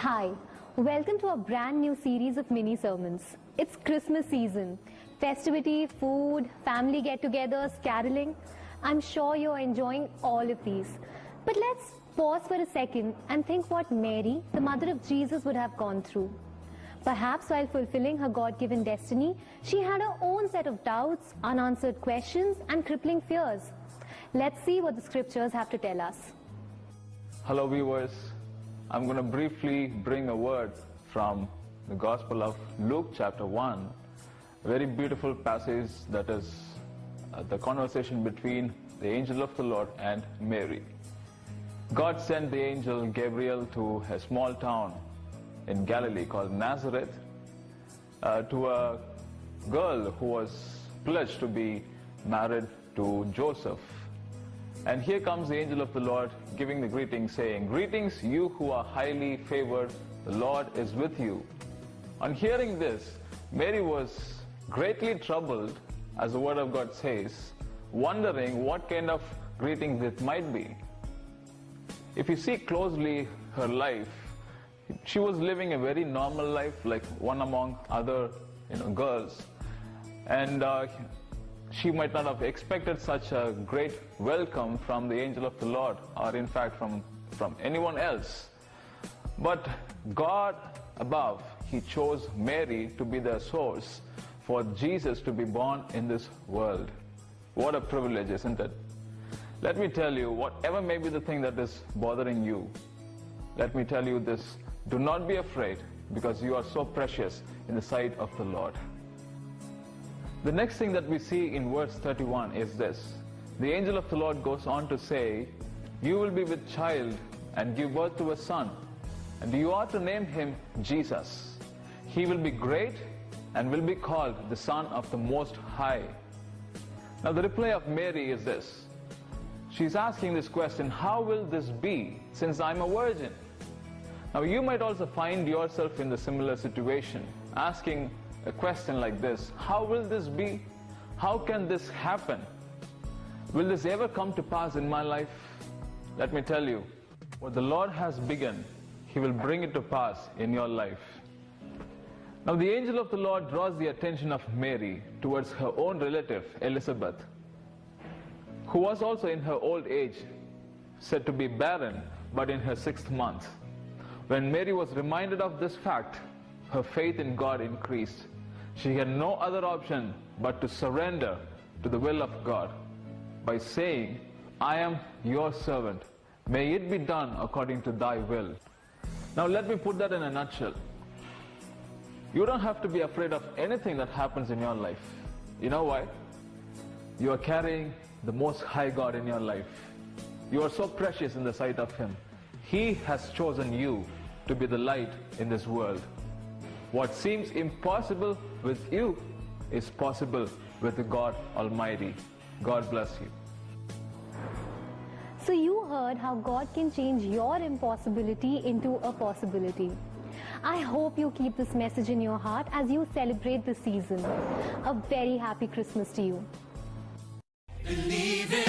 Hi, welcome to a brand new series of mini sermons. It's Christmas season. Festivity, food, family get-togethers, caroling. I'm sure you're enjoying all of these. But let's pause for a second and think what Mary, the mother of Jesus, would have gone through. Perhaps while fulfilling her God-given destiny, she had her own set of doubts, unanswered questions, and crippling fears. Let's see what the scriptures have to tell us. Hello viewers, I'm going to briefly bring a word from the Gospel of Luke chapter 1, a very beautiful passage that is the conversation between the angel of the Lord and Mary. God sent the angel Gabriel to a small town in Galilee called Nazareth to a girl who was pledged to be married to Joseph. And here comes the angel of the Lord giving the greeting, saying, "Greetings, you who are highly favored, the Lord is with you." On hearing this, Mary was greatly troubled, as the word of God says, wondering what kind of greeting this might be. If you see closely her life, she was living a very normal life, like one among other girls. And she might not have expected such a great welcome from the angel of the Lord, or in fact from anyone else. But God above, He chose Mary to be the source for Jesus to be born in this world. What a privilege, isn't it? Let me tell you, whatever may be the thing that is bothering you, let me tell you this: do not be afraid, because you are so precious in the sight of the Lord. The next thing that we see in verse 31 is this. The angel of the Lord goes on to say, "You will be with child and give birth to a son, and you are to name him Jesus. He will be great and will be called the Son of the Most High." Now the reply of Mary is this. She's asking this question, how will this be since I'm a virgin? Now you might also find yourself in the similar situation, asking a question like this: how will this be? How can this happen? Will this ever come to pass in my life? Let me tell you, what the Lord has begun, He will bring it to pass in your life. Now the angel of the Lord draws the attention of Mary towards her own relative Elizabeth, who was also in her old age, said to be barren, but in her 6th month. When Mary was reminded of this fact, her faith in God increased. She had no other option but to surrender to the will of God by saying, "I am your servant. May it be done according to thy will." Now let me put that in a nutshell. You don't have to be afraid of anything that happens in your life. You know why? You are carrying the Most High God in your life. You are so precious in the sight of Him. He has chosen you to be the light in this world. What seems impossible with you is possible with God Almighty. God bless you. So you heard how God can change your impossibility into a possibility. I hope you keep this message in your heart as you celebrate this season. A very happy Christmas to you. Believe it.